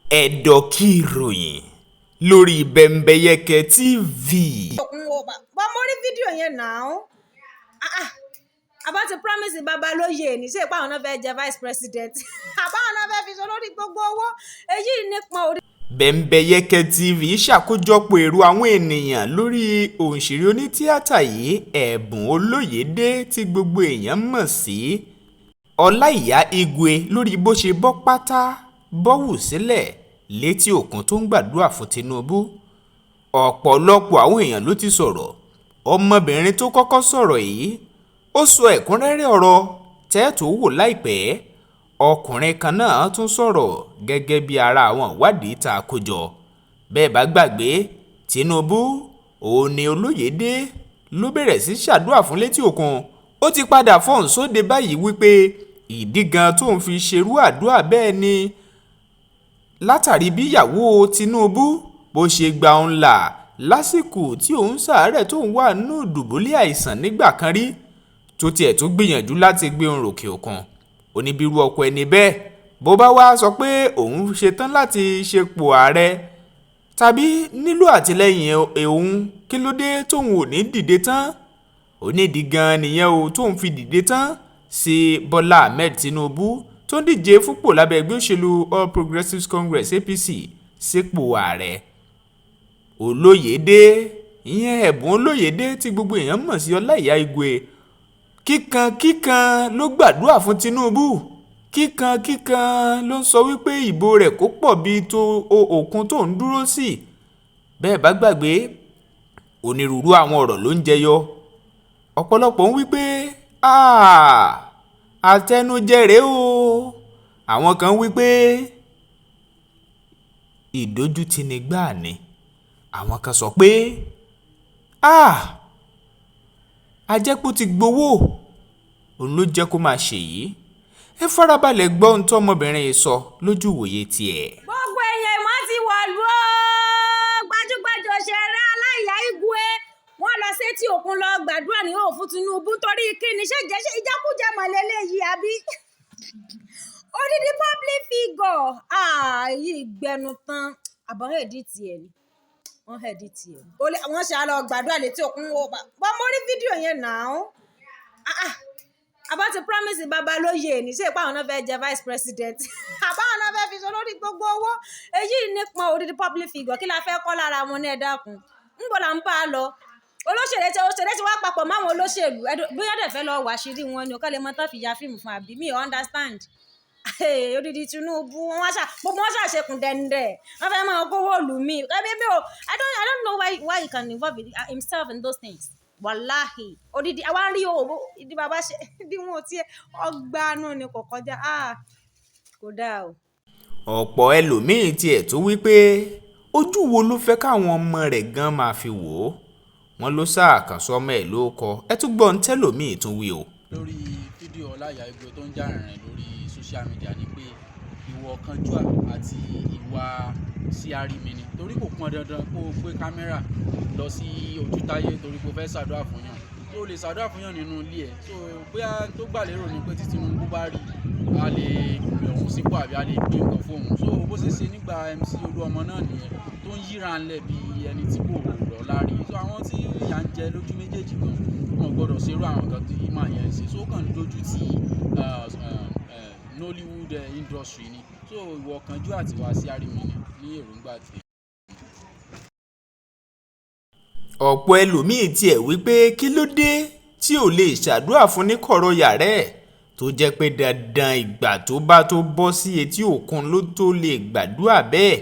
ẹ̀dọ̀kí ìròyìn lórí Bembeyeke TV. mo rí fídíò yẹn náà àbá ti promise Babalóye ní ṣe ìpáwọn náà fẹ́ jẹ vice president àbáwọn náà fẹ́ fi sọ lórí gbogbo owó èyí nípọn orí. Bembeyeke TV ṣàkójọpọ̀ èrò àwọn ènìyàn lórí òǹṣèré onítíátà yìí Ẹ̀bùn Olóyèdé tí gbogbo èèyàn mọ̀ sí Olaiya Igwe lórí bó ṣe bọ́ pátá bọ́wù sílẹ̀ létí òkun tó ń gbàdúrà fún Tinubu. Ọ̀pọ̀lọpọ̀ àwọn èèyàn ló ti sọ̀rọ̀. Ọmọbìnrin tó kọ́kọ́ sọ̀rọ̀ yìí ó sọ ẹ̀kúnrẹ́rẹ́ ọ̀rọ̀ tẹ́ẹ̀tò wò láìpẹ́. Ọkùnrin kan náà tún sọ̀rọ̀ gẹ́gẹ́ bí ara àwọn ìwádìí tá a kó jọ. Bẹ́ẹ̀ bá gbàgbé, Tinubu òun ni Olóyèdé ló bẹ̀rẹ̀ sí ṣàdúrà fún létí òkun. Ó ti padà fọ́n sóde báyìí wípé ìdí gan tó ń fi ṣerú àdúrà bẹ́ẹ̀ ni látàrí bí ìyàwó Tinubu bó ṣe gba òun là lásìkò tí òun ṣàárẹ̀ tó ń wà nínú dùbúlẹ̀ àìsàn nígbà kan rí tó tiẹ̀ tún gbìyànjú láti gbé òun ròkè òkun. Oníbírú ọkọ ẹni bẹ́ẹ̀ bó bá wá sọ pé òun ṣetán láti ṣepò ààrẹ tàbí nílò àtìlẹ́yìn òun kí ló dé tóun ò ní dìde tán. Onídìí gan nìyẹn o tóun fi dìde tán sí Bọ́lá Ahmed Tinubu tó ń díje fúnpò lábẹ́ ẹgbẹ́ òṣèlú All Progressives Congress APC sípò ààrẹ. Olóyèdé ìyẹn Ẹ̀bùn Olóyèdé tí gbogbo èèyàn mọ̀ sí Olaiya Igwe kíkan ló gbàdúrà fún Tinubu. Kíkan ló ń sọ wípé ìbò rẹ̀ kó pọ̀ bíi tó òkun tó ń dúró sí. Bẹ́ẹ̀ bá gbàgbé, onírúurú àwọn ọ̀rọ̀ ló ń jẹyọ. Ọ̀pọ̀lọpọ̀ ń wípé àtẹnujẹ rèé o. Àwọn kan wípé ìdójútì ni gbáà ni. Àwọn kan sọ pé ajẹ́pọ̀ ti gbowó òun ló jẹ́ kó máa ṣe yìí. Ẹ farabalẹ̀ gbọ́ ohun tó ọmọbìnrin yìí sọ lójú ìwòye tiẹ̀. Gbogbo èèyàn ìmọ̀ ti wọ̀lú ó gbajúgbajà òṣèré Olaiya Igwe wọ́n lọ sétí òkun lọ gbàdúrà ní òfin Tinubu torí kíni ṣe ìjákújẹ mọ̀lẹ́lẹ́ yìí àbí odidi public figure yìí gbẹnu tán àbọ̀n èdè tiẹ̀ ni wọ́n èdè tiẹ̀ wọ́n ṣe àlọ́ gbàdúrà létí òkun wọ́n mo rí fídíò yẹn náà àbá ti promise Babalóye ní ṣe ìpáwọn náà fẹ́ jẹ vice president àbáwọn náà fẹ́ fi sọ lórí gbogbo owó èyí nípọn odidi public figure kí la fẹ́ kọ́ lára wọn ní ẹ dákun ńgbò là ń bá a lọ olóṣèré tí wá papọ̀ máwọn olóṣèlú bóyá dẹ̀ fẹ́ lọ wàṣírí wọn ni ó kọ́ lè mọ́ tán fi ya fíìmù fún àbí mi understand odidi Tinubu gbogbo wọn ṣàṣekùn dẹ́ndẹ́ wọn fẹ́ máa kówó lù mí I don't know why he can involve himself in those things. Wàláhì odidi àwa rí owó ìdí bàbá ṣe bí wọn ò tiẹ̀ ọgbà náà ni kò kọjá kò dáa o. Ọ̀pọ̀ ẹlòmíín tiẹ̀ tó wípé ojú wo ló fẹ́ káwọn ọmọ rẹ̀ gan máa fi wò ó. Wọ́n ló ṣàkànṣọ ọmọ ẹ̀ ló kọ ẹ tún gbọ́ ń tẹ́lòmíín tún wí o. Lórí fídíò Olaiya Igwe tó ń jà rìnrìn lórí social media ni pé ìwọ kánjúà àti ìwà síárìmí ni torí kò pọn dandan kó o gbé kámẹ́rà lọ sí ojútáyé torí kò fẹ́ ṣàdúrà fún yàn tó lè ṣàdúrà fún yàn nínú ilé ẹ̀ so bóyá tó gbà lérò ni pé tí Tinubu bá rí a lè yọ̀hún sípò àbí a lè gbé nǹkan fóun so bó ṣe ṣe nígbà MC Olúọmọ náà nìyẹn tó ń yíra ńlẹ̀ bí ẹni tí kò rọ̀ lárí so àwọn tí ìyà ń jẹ lójú méjèèjì gan wọn gbọ́dọ̀ ṣerú àwọn kan tí màá yẹn ṣe so kàn lójú tí Nollywood industry ni so ìwọ kanjú àti wá sí àrímí ní èròǹgbà tí. Ọ̀pọ̀ ẹlòmíín tiẹ̀ wípé kí ló dé tí ò lè ṣàdúrà fún ní kọ̀rọ̀ yàrá ẹ̀ tó jẹ́ pé dandan ìgbà tó bá tó bọ́ sí etí òkun ló tó lè gbàdúrà bẹ́ẹ̀.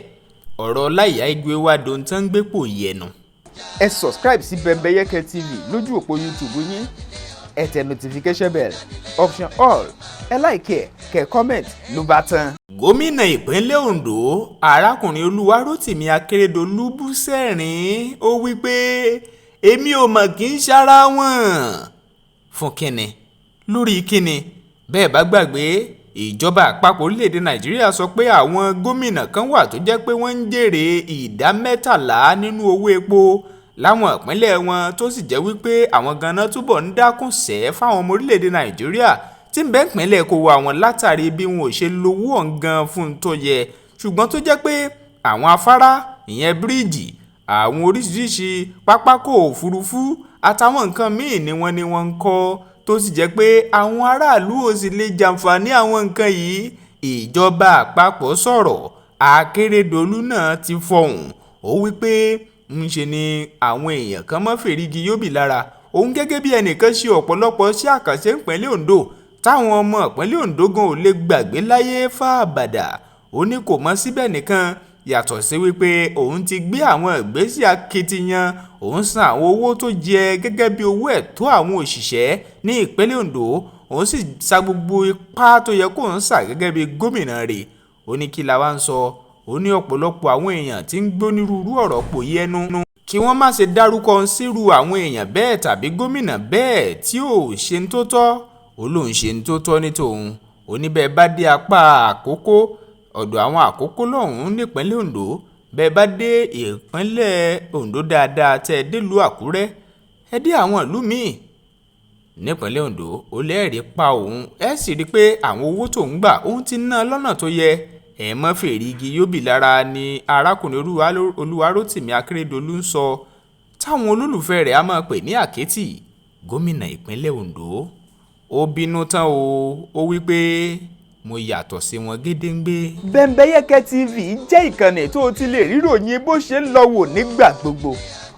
Ọ̀rọ̀ Olaiya Igwe wá dohun tán ń gbépò yẹnu. Ẹ subscribe sí Bembeyeke TV lójú òpó YouTube yín. Ẹ tẹ notification bell option all ẹ like kẹ́ comment ló bá tán. Gómìnà ìpínlẹ̀ Ondo arákùnrin Olúwarótìmí Akérédolú bú sẹ́rìn ó wí pé èmi ò mọ̀ kí n ṣara wọn. Fún kíni lórí kíni bẹ́ẹ̀ bá gbàgbé ìjọba àpapọ̀ orílẹ̀-èdè Nàìjíríà sọ pé àwọn gómìnà kan wà tó jẹ́ pé wọ́n ń jèrè ìdá 13 nínú owó epo láwọn ìpínlẹ̀ wọn tó sì jẹ́ wípé àwọn ganan túbọ̀ ń dákún sẹ́ fáwọn ọmọ orílẹ̀-èdè Nàìjíríà tí ń bẹ ìpínlẹ̀ kó wa wọn látàrí bí wọn ò ṣe lówó ọ̀ngàn fún tó yẹ ṣùgbọ́n tó jẹ́ pé àwọn afárá ìyẹn bíríìjì àwọn oríṣiríṣi pápákọ̀ òfurufú àtàwọn nǹkan míì ni wọ́n ń kọ́ tó sì jẹ́ pé àwọn aráàlú ò sì lè jàǹfààní àwọn nǹkan yìí. Ìjọba àpapọ̀ sọ̀rọ̀, Akérédolú náà ti fọhùn, ó wí pé ńṣe ni àwọn èèyàn kan mọ́ fèrègì yóbì lára òun gẹ́gẹ́ bí ẹnìkan ṣe ọ̀pọ̀lọpọ̀ sí àkànṣe ìpínlẹ̀ Ondo táwọn ọmọ ìpínlẹ̀ Ondo gan ò lè gbàgbé láyé fáabàdà. Ó ní kò mọ́ síbẹ̀ nìkan yàtọ̀ sí wípé òun ti gbé àwọn ìgbésẹ̀ akitiyan, òun san àwọn owó tó jẹ gẹ́gẹ́ bí owó ẹ̀tọ́ àwọn òṣìṣẹ́ ní ìpínlẹ̀ Ondo, òun sì sa gbogbo ipá tó yẹ kóun sà gẹ́gẹ́ bí gómìnà rẹ̀. Ó ní kí la wá ń sọ, ó ní ọ̀pọ̀lọpọ̀ àwọn èèyàn tí ń gbónírúurú ọ̀rọ̀ pò yí ẹnu kí wọ́n má ṣe dárúkọ sírú àwọn èèyàn bẹ́ẹ̀ tàbí gómìnà bẹ́ẹ̀ tí ò ṣe ń tó tọ́. Ó lóun ṣe ń tó tọ́ ní tòun. Ó ní bẹ́ẹ̀ bá dé apá Àkókó ọ̀dọ̀ àwọn Àkókó lọ́hùn-ún nípínlẹ̀ Ondo, bẹ́ẹ̀ bá dé ìpínlẹ̀ Ondo dáadáa tẹ́ ẹ délùú Àkúrẹ́, ẹ dé àwọn ìlú míì nípínlẹ̀ Ondo, ó lẹ́ẹ̀rí pa òun, ẹ sì rí i pé àwọn owó tó ń gbà òun ti ná lọ́nà tó yẹ. Ẹ mọ́ fèrègì yóbì lára ni arákùnrin Olúwarótìmí Akérédolú ń sọ, táwọn olólùfẹ́ rẹ̀ á máa pè ní àkẹ́tì. Gómìnà ìpínlẹ̀ Ondo ó bínú tán o, ó wí pé mo yàtọ̀ sí wọn gédéǹgbé. Bembeyeke TV jẹ́ ìkànnì tó o ti lè ríròyìn bó ṣe ń lọ wò nígbà gbogbo.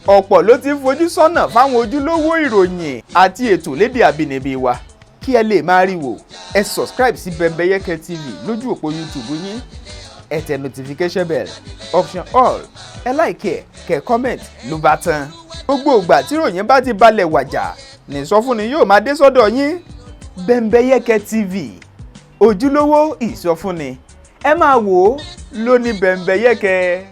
Ọ̀pọ̀ ló ti ń fojú sọ́nà fáwọn ojúlówó ìròyìn àti ètò lédè àbínibí wa. Kí ẹ lè máa rí wò, ẹ subscribe sí Bembeyeke TV lójú òpó YouTube yín. Ẹ tẹ notification bell, option all, ẹ like kẹ́ comment ló bá tán. Gbogbo ìgbà tí ìròyìn bá ti balẹ̀ wàjà ní ìsọfúnni yóò máa dé sọ́dọ̀ yín. Bembeyeke TV, ojúlówó ìsọfúnni, ẹ máa wò ó lóní Bembeyeke.